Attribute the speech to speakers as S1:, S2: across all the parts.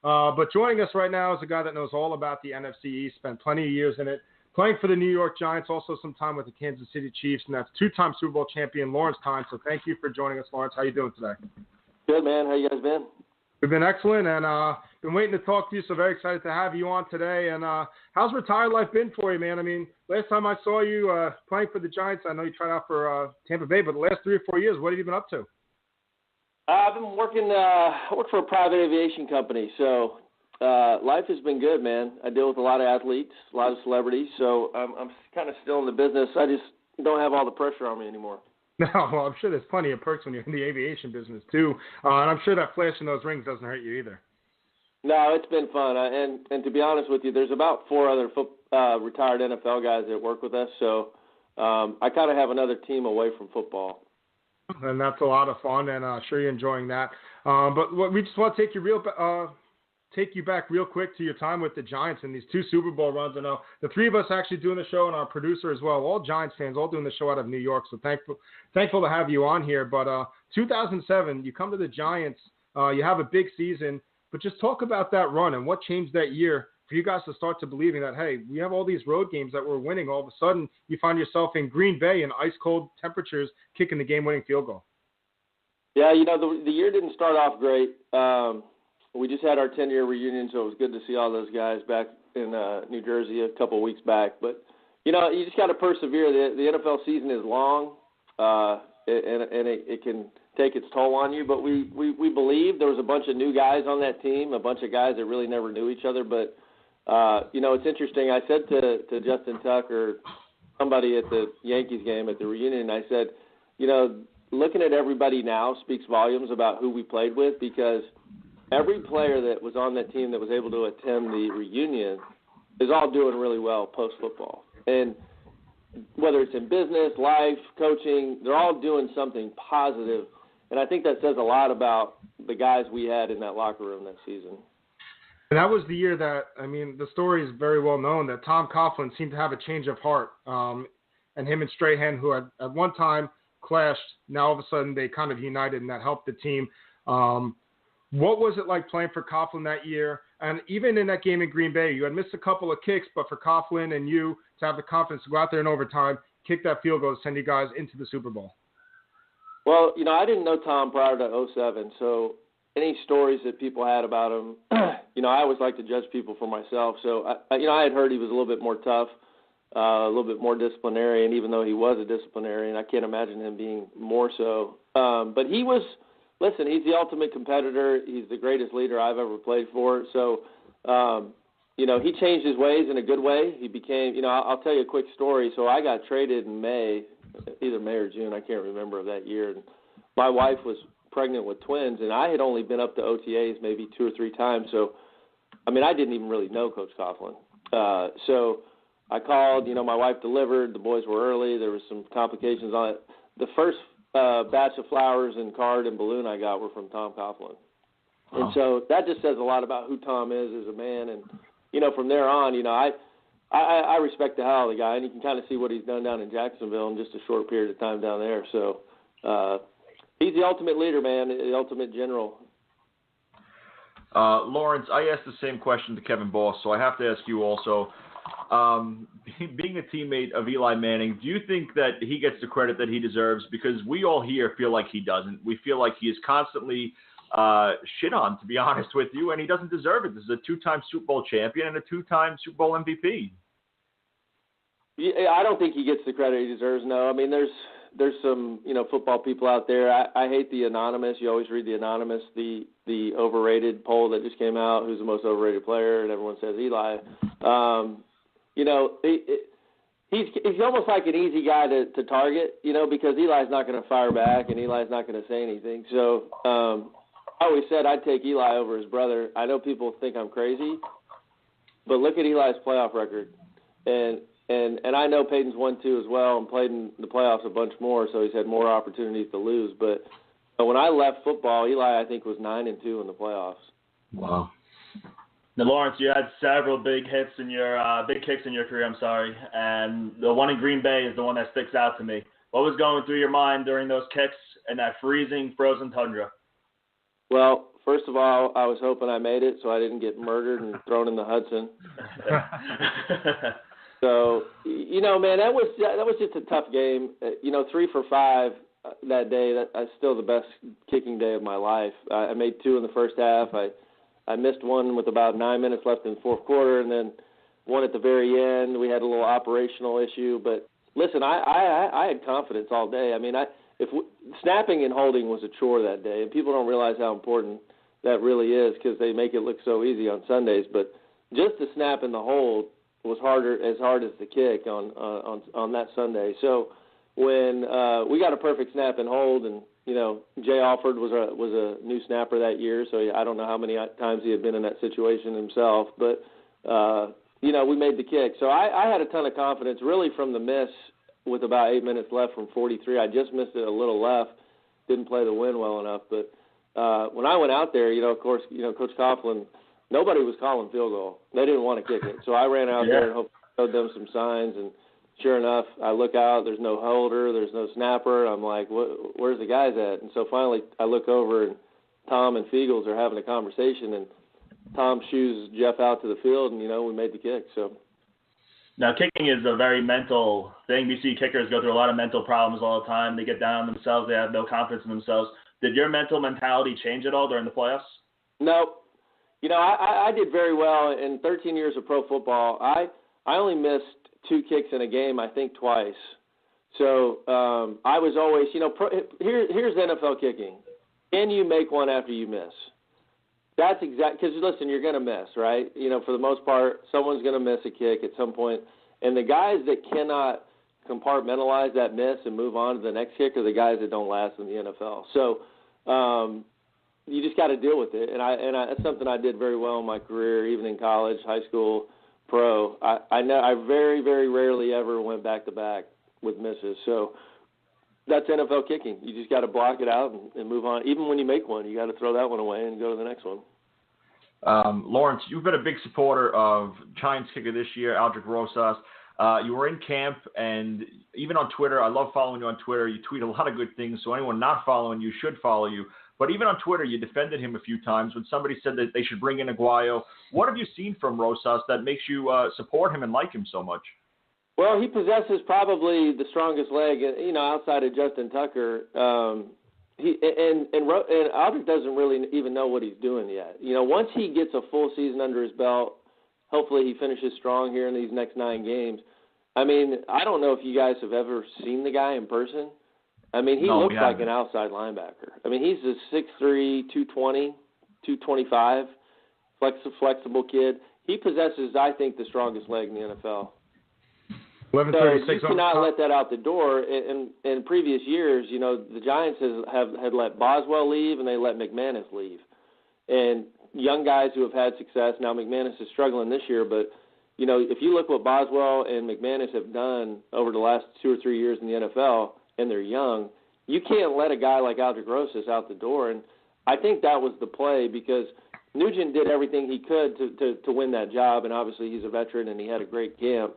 S1: But joining us right now is a guy that knows all about the NFC East, spent plenty of years in it, playing for the New York Giants, also some time with the Kansas City Chiefs, and that's two-time Super Bowl champion Lawrence Tynes. So thank you for joining us, Lawrence. How you doing today?
S2: Good, man. How you guys been?
S1: We've been excellent, and been waiting to talk to you, so very excited to have you on today. And how's retired life been for you, man? I mean, last time I saw you playing for the Giants, I know you tried out for Tampa Bay, but the last 3 or 4 years, what have you been up to?
S2: I've been working. I work for a private aviation company, so life has been good, man. I deal with a lot of athletes, a lot of celebrities, so I'm kind of still in the business. I just don't have all the pressure on me anymore.
S1: No, well, I'm sure there's plenty of perks when you're in the aviation business, too. And I'm sure that flashing those rings doesn't hurt you either.
S2: No, it's been fun. And to be honest with you, there's about 4 other retired NFL guys that work with us, so I kind of have another team away from football.
S1: And that's a lot of fun, and sure you're enjoying that. But we just want to take you back real quick to your time with the Giants and these 2 Super Bowl runs. I know the 3 of us actually doing the show and our producer as well, all Giants fans, all doing the show out of New York. So thankful to have you on here. But 2007, you come to the Giants, you have a big season, but just talk about that run and what changed that year for you guys to start to believing that, hey, we have all these road games that we're winning. All of a sudden, you find yourself in Green Bay in ice-cold temperatures kicking the game-winning field goal.
S2: Yeah, the year didn't start off great. We just had our 10-year reunion, so it was good to see all those guys back in New Jersey a couple of weeks back. But, you just got to persevere. The NFL season is long, and it can take its toll on you. But we believe there was a bunch of new guys on that team, a bunch of guys that really never knew each other. But, it's interesting. I said to Justin Tucker, somebody at the Yankees game at the reunion, I said, looking at everybody now speaks volumes about who we played with, because every player that was on that team that was able to attend the reunion is all doing really well post-football. And whether it's in business, life, coaching, they're all doing something positive. And I think that says a lot about the guys we had in that locker room that season.
S1: And that was the year that, the story is very well known that Tom Coughlin seemed to have a change of heart. And him and Strahan, who had at one time clashed, now all of a sudden they kind of united, and that helped the team. What was it like playing for Coughlin that year? And even in that game in Green Bay, you had missed a couple of kicks, but for Coughlin and you to have the confidence to go out there in overtime, kick that field goal, send you guys into the Super Bowl. Well,
S2: I didn't know Tom prior to 2007, so any stories that people had about him, I always like to judge people for myself. So, I had heard he was a little bit more tough, a little bit more disciplinarian, even though he was a disciplinarian. I can't imagine him being more so. But he was – listen, he's the ultimate competitor. He's the greatest leader I've ever played for. So, he changed his ways in a good way. He became, I'll tell you a quick story. So I got traded in May, either May or June, I can't remember, of that year. And my wife was pregnant with twins, and I had only been up to OTAs maybe 2 or 3 times. So, I didn't even really know Coach Coughlin. So I called, my wife delivered. The boys were early. There was some complications on it. The first batch of flowers and card and balloon I got were from Tom Coughlin. Wow. And so that just says a lot about who Tom is as a man. And, from there on, I respect the hell out of the guy, and you can kind of see what he's done down in Jacksonville in just a short period of time down there. So he's the ultimate leader, man, the ultimate general.
S3: Lawrence, I asked the same question to Kevin Boss, so I have to ask you also. Being a teammate of Eli Manning, do you think that he gets the credit that he deserves? Because we all here feel like he doesn't. We feel like he is constantly shit on, to be honest with you, and he doesn't deserve it. This is a 2-time Super Bowl champion and a 2-time Super Bowl MVP.
S2: Yeah, I don't think he gets the credit he deserves, no. There's some, football people out there. I hate the anonymous. You always read the anonymous, the overrated poll that just came out, who's the most overrated player, and everyone says Eli. He's almost like an easy guy to target, because Eli's not going to fire back and Eli's not going to say anything. So I always said I'd take Eli over his brother. I know people think I'm crazy, but look at Eli's playoff record. And I know Peyton's won 2 as well and played in the playoffs a bunch more, so he's had more opportunities to lose. But when I left football, Eli, I think, was 9-2 in the playoffs.
S3: Wow.
S4: Now, Lawrence, you had several big kicks in your career. And the one in Green Bay is the one that sticks out to me. What was going through your mind during those kicks and that frozen tundra?
S2: Well, first of all, I was hoping I made it so I didn't get murdered and thrown in the Hudson. So, man, that was just a tough game. 3 for 5 that day. That's still the best kicking day of my life. I made 2 in the first half. I missed one with about 9 minutes left in the fourth quarter, and then one at the very end. We had a little operational issue, but listen, I had confidence all day. I mean, snapping and holding was a chore that day, and people don't realize how important that really is because they make it look so easy on Sundays. But just the snap and the hold was as hard as the kick on that Sunday. So when we got a perfect snap and hold, and Jay Alford was a new snapper that year, so I don't know how many times he had been in that situation himself, but we made the kick. So I had a ton of confidence really from the miss with about 8 minutes left from 43. I just missed it a little left, didn't play the wind well enough. But when I went out there, of course, Coach Coughlin, nobody was calling field goal. They didn't want to kick it. So I ran out there and showed them some signs, and sure enough, I look out, there's no holder, there's no snapper. I'm like, where's the guys at? And so finally I look over, and Tom and Fiegels are having a conversation, and Tom shoos Jeff out to the field, and, we made the kick. So
S4: now, kicking is a very mental thing. We see kickers go through a lot of mental problems all the time. They get down on themselves. They have no confidence in themselves. Did your mental mentality change at all during the playoffs?
S2: No. I did very well in 13 years of pro football. I only missed 2 kicks in a game, I think twice. So I was always, here's NFL kicking. Can you make one after you miss? That's because, listen, you're going to miss, right? For the most part, someone's going to miss a kick at some point. And the guys that cannot compartmentalize that miss and move on to the next kick are the guys that don't last in the NFL. So you just got to deal with it. And that's something I did very well in my career, even in college, high school, pro. I very, very rarely ever went back-to-back with misses. So that's NFL kicking. You just got to block it out and move on. Even when you make one, you got to throw that one away and go to the next one.
S3: Lawrence, you've been a big supporter of Giants kicker this year, Aldrick Rosas. You were in camp, and even on Twitter, I love following you on Twitter. You tweet a lot of good things, so anyone not following you should follow you. But even on Twitter, you defended him a few times when somebody said that they should bring in Aguayo. What have you seen from Rosas that makes you support him and like him so much?
S2: Well, he possesses probably the strongest leg, outside of Justin Tucker. And Aldrick doesn't really even know what he's doing yet. Once he gets a full season under his belt, hopefully he finishes strong here in these next 9 games. I mean, I don't know if you guys have ever seen the guy in person. I mean, he looks like an outside linebacker. I mean, he's a 6'3", 220, 225, flexible kid. He possesses, I think, the strongest leg in the NFL.
S1: 11:36.
S2: So you cannot let that out the door. In previous years, the Giants had let Boswell leave and they let McManus leave. And young guys who have had success, now McManus is struggling this year, but, if you look what Boswell and McManus have done over the last 2 or 3 years in the NFL, and they're young, you can't let a guy like Aldrick Rosas out the door. And I think that was the play because Nugent did everything he could to win that job, and obviously he's a veteran and he had a great camp.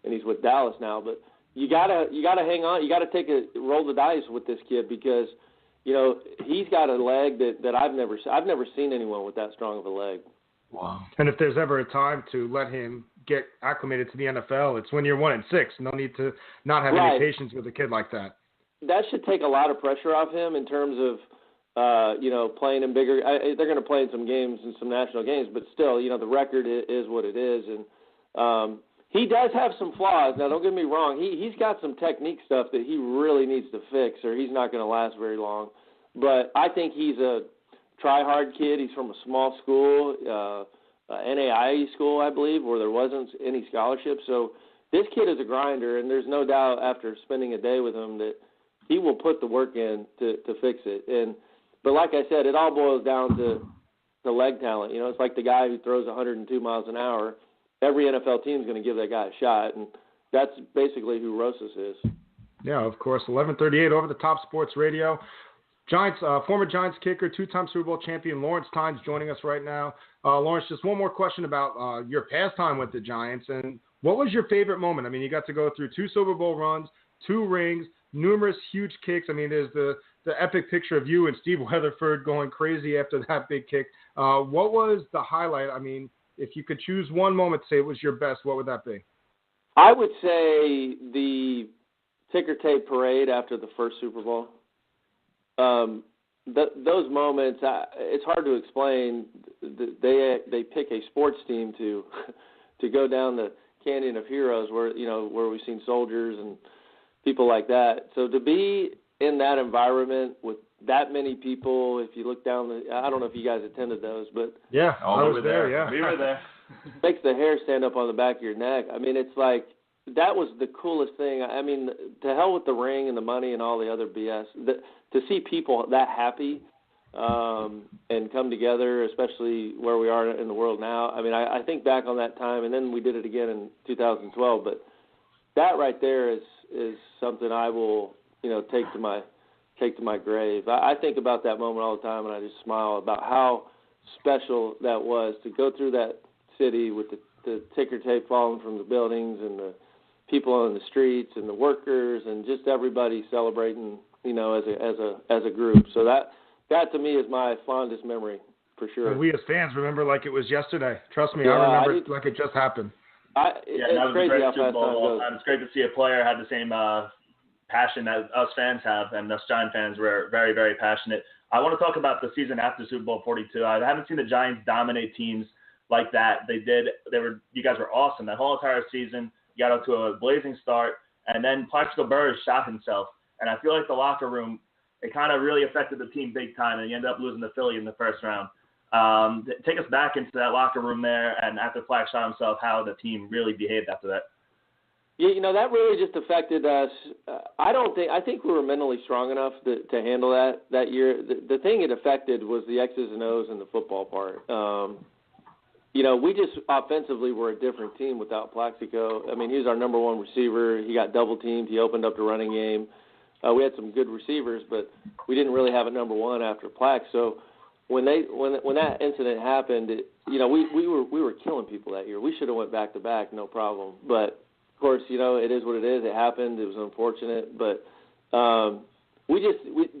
S2: And he's with Dallas now, but you gotta hang on. You gotta roll the dice with this kid because, he's got a leg that I've never seen anyone with that strong of a leg.
S3: Wow.
S1: And if there's ever a time to let him get acclimated to the NFL, it's when you're 1-6. No need to not have any patience with a kid like that.
S2: That should take a lot of pressure off him in terms of, playing in bigger. They're going to play in some games and some national games, but still, the record is what it is, and. He does have some flaws. Now, don't get me wrong. He's got some technique stuff that he really needs to fix or he's not going to last very long. But I think he's a try-hard kid. He's from a small school, NAIA school, I believe, where there wasn't any scholarship. So this kid is a grinder, and there's no doubt after spending a day with him that he will put the work in to fix it. But like I said, it all boils down to the leg talent. It's like the guy who throws 102 miles an hour. Every NFL team is going to give that guy a shot, and that's basically who Rosas is.
S1: Yeah, of course. 11:38 over the Top Sports Radio. Giants, former Giants kicker, 2-time Super Bowl champion Lawrence Tynes joining us right now. Lawrence, just one more question about your pastime with the Giants, and what was your favorite moment? I mean, you got to go through 2 Super Bowl runs, 2 rings, numerous huge kicks. I mean, there's the epic picture of you and Steve Weatherford going crazy after that big kick. What was the highlight? I mean, if you could choose one moment to say it was your best, what would that be?
S2: I would say the ticker tape parade after the first Super Bowl. Those moments, it's hard to explain. They pick a sports team to go down the Canyon of Heroes, where we've seen soldiers and people like that. So to be in that environment with that many people, if you look down I don't know if you guys attended those, but
S1: yeah, I was there. Yeah,
S4: we were there.
S2: Makes the hair stand up on the back of your neck. I mean, it's like that was the coolest thing. I mean, to hell with the ring and the money and all the other BS. To see people that happy and come together, especially where we are in the world now. I mean, I think back on that time, and then we did it again in 2012. But that right there is something I will take to my grave. I think about that moment all the time, and I just smile about how special that was to go through that city with the ticker tape falling from the buildings and the people on the streets and the workers and just everybody celebrating, as a group. So that to me is my fondest memory for sure.
S1: And we as fans remember like it was yesterday. Trust me,
S2: yeah,
S1: I remember it like it just happened.
S2: It's crazy how fast time goes.
S4: It's great to see a player have the same passion that us fans have, and us Giant fans were very, very passionate. I want to talk about the season after Super Bowl 42. I haven't seen the Giants dominate teams like that. You guys were awesome. That whole entire season, you got up to a blazing start, and then Plaxico Burress shot himself. And I feel like the locker room, it kind of really affected the team big time, and you ended up losing to Philly in the first round. Take us back into that locker room there, and after Flack shot himself, how the team really behaved after that.
S2: Yeah, that really just affected us. I think we were mentally strong enough to handle that year. The thing it affected was the X's and O's in the football part. We just offensively were a different team without Plaxico. I mean, he was our number one receiver. He got double teamed. He opened up the running game. We had some good receivers, but we didn't really have a number one after Plax. So when that incident happened, we were killing people that year. We should have went back to back, no problem. But of course, it is what it is. It happened. It was unfortunate, but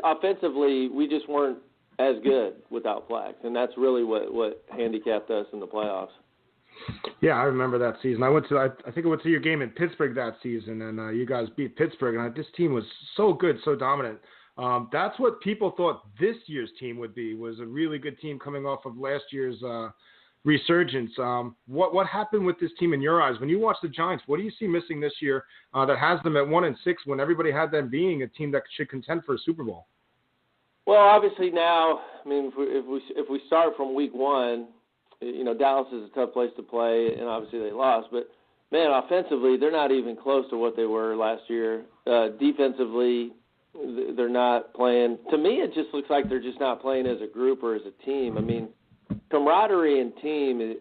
S2: offensively we just weren't as good without Plax, and that's really what handicapped us in the playoffs.
S1: Yeah, I remember that season. I think I went to your game in Pittsburgh that season, and you guys beat Pittsburgh, and this team was so good, so dominant. That's what people thought this year's team would be, was a really good team coming off of last year's resurgence. What happened with this team in your eyes? When you watch the Giants, what do you see missing this year that has them at 1-6 when everybody had them being a team that should contend for a Super Bowl?
S2: Well, obviously now, I mean, if we start from week one, Dallas is a tough place to play, and obviously they lost. But, man, offensively, they're not even close to what they were last year. Defensively, they're not playing. To me, it just looks like they're just not playing as a group or as a team. I mean, camaraderie and team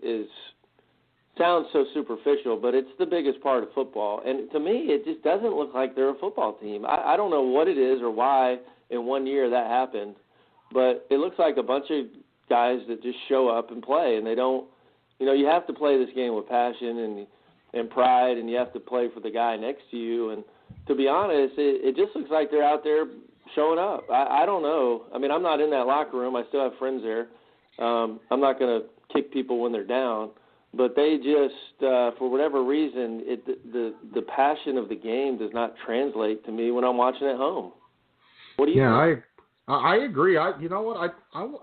S2: sounds so superficial, but it's the biggest part of football. And to me, it just doesn't look like they're a football team. I don't know what it is or why in 1 year that happened, but it looks like a bunch of guys that just show up and play, and they don't, you have to play this game with passion and pride, and you have to play for the guy next to you. And to be honest, it just looks like they're out there showing up. I don't know. I mean, I'm not in that locker room. I still have friends there. I'm not going to kick people when they're down, but they just, for whatever reason, the passion of the game does not translate to me when I'm watching at home. What do you think?
S1: I agree. You know what?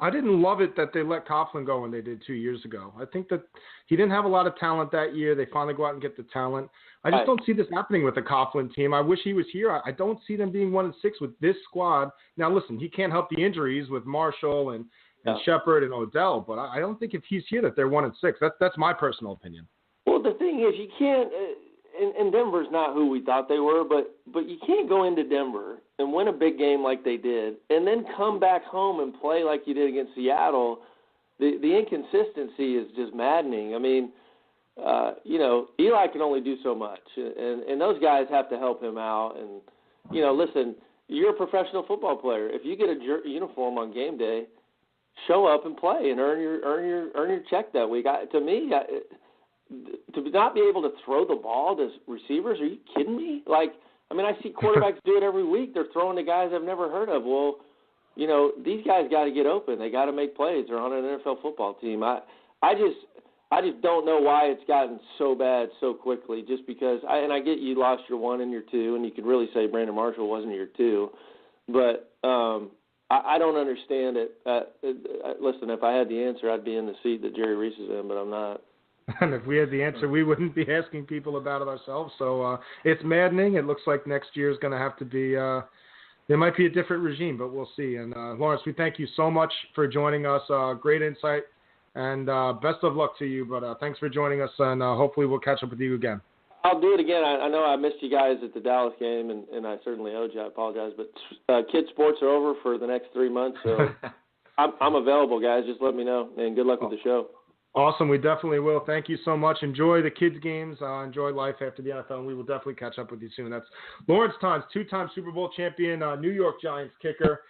S1: I didn't love it that they let Coughlin go when they did 2 years ago. I think that he didn't have a lot of talent that year. They finally go out and get the talent. I just don't see this happening with the Coughlin team. I wish he was here. I don't see them being 1-6 with this squad. Now, listen, he can't help the injuries with Marshall and Shepard and Odell, but I don't think if he's here that they're 1-6. That's my personal opinion.
S2: Well, the thing is, you can't. And Denver's not who we thought they were, but you can't go into Denver and win a big game like they did, and then come back home and play like you did against Seattle. The inconsistency is just maddening. I mean, Eli can only do so much, and those guys have to help him out. And listen, you're a professional football player. If you get a uniform on game day, show up and play and earn your check that week. To not be able to throw the ball to receivers, are you kidding me? I mean, I see quarterbacks do it every week. They're throwing to guys I've never heard of. Well, you know, these guys got to get open. They got to make plays. They're on an NFL football team. I just don't know why it's gotten so bad so quickly. Just because, I get you lost your 1 and your 2, and you could really say Brandon Marshall wasn't your 2, but I don't understand it. Listen, if I had the answer, I'd be in the seat that Jerry Reese is in, but I'm not.
S1: And if we had the answer, we wouldn't be asking people about it ourselves. So it's maddening. It looks like next year is going to have to be there might be a different regime, but we'll see. And Lawrence, we thank you so much for joining us. Great insight, and best of luck to you. But thanks for joining us, and hopefully we'll catch up with you again. I'll do it again. I know I missed you guys at the Dallas game, and I certainly owed you. I apologize. But kids' sports are over for the next 3 months, so I'm available, guys. Just let me know, and good luck with the show. Awesome. We definitely will. Thank you so much. Enjoy the kids' games. Enjoy life after the NFL, and we will definitely catch up with you soon. That's Lawrence Tynes, 2-time Super Bowl champion, New York Giants kicker.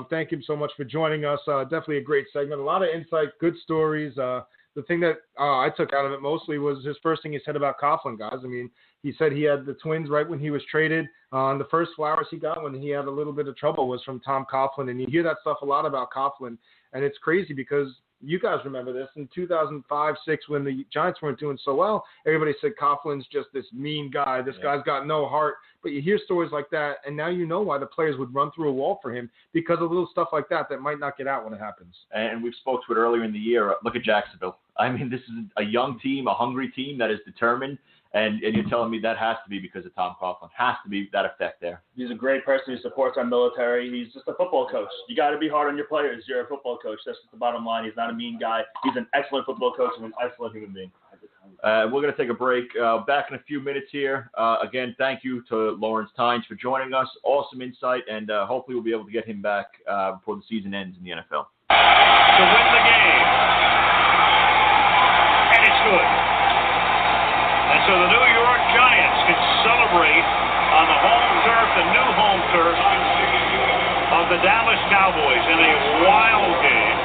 S1: Thank him so much for joining us. Definitely a great segment. A lot of insight, good stories. The thing that I took out of it mostly was his first thing he said about Coughlin, guys. I mean, he said he had the Twins right when he was traded. The first flowers he got when he had a little bit of trouble was from Tom Coughlin, and you hear that stuff a lot about Coughlin, and it's crazy because you guys remember this. In 2005-06, when the Giants weren't doing so well, everybody said Coughlin's just this mean guy. This guy's got no heart. But you hear stories like that, and now you know why the players would run through a wall for him because of little stuff like that might not get out when it happens. And we've spoke to it earlier in the year. Look at Jacksonville. I mean, this is a young team, a hungry team that is determined. And you're telling me that has to be because of Tom Coughlin. Has to be that effect there. He's a great person. He supports our military. He's just a football coach. You got to be hard on your players. You're a football coach. That's just the bottom line. He's not a mean guy. He's an excellent football coach and an excellent human being. We're going to take a break. Back in a few minutes here. Again, thank you to Lawrence Tynes for joining us. Awesome insight, and hopefully we'll be able to get him back before the season ends in the NFL. To win the game. And it's good. And so the New York Giants can celebrate on the home turf, the new home turf of the Dallas Cowboys in a wild game.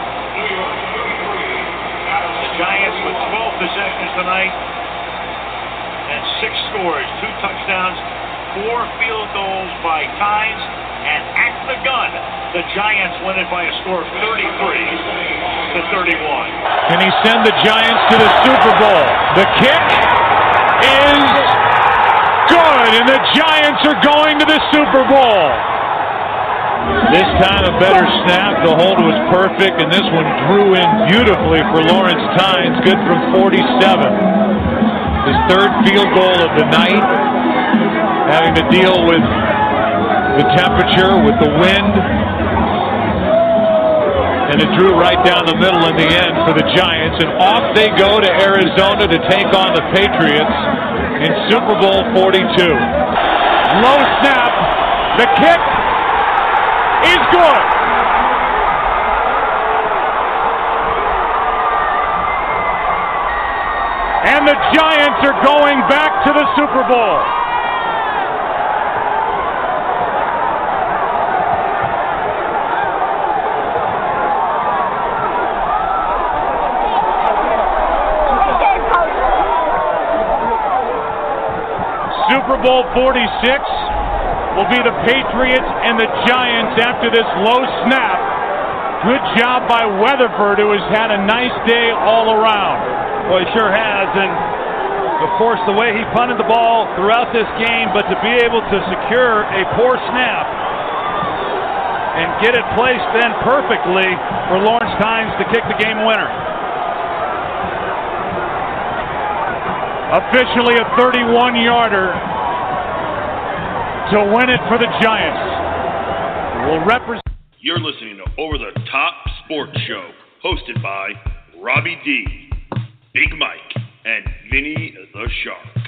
S1: The Giants with 12 possessions tonight and 6 scores, 2 touchdowns, 4 field goals by Tynes, and at the gun, the Giants win it by a score of 33-31. Can he send the Giants to the Super Bowl? The kick is good, and the Giants are going to the Super Bowl. This time a better snap. The hold was perfect, and this one drew in beautifully for Lawrence Tynes. Good from 47. His 3rd field goal of the night. Having to deal with the temperature, with the wind. And it drew right down the middle in the end for the Giants. And off they go to Arizona to take on the Patriots in Super Bowl 42. Low snap. The kick is good. And the Giants are going back to the Super Bowl. Super Bowl 46 will be the Patriots and the Giants after this low snap. Good job by Weatherford, who has had a nice day all around. Well, he sure has, and of course the way he punted the ball throughout this game, but to be able to secure a poor snap and get it placed then perfectly for Lawrence Tynes to kick the game winner. Officially a 31-yarder to win it for the Giants. Will represent.
S5: You're listening to Over the Top Sports Show, hosted by Robbie D, Big Mike, and Vinny the Shark.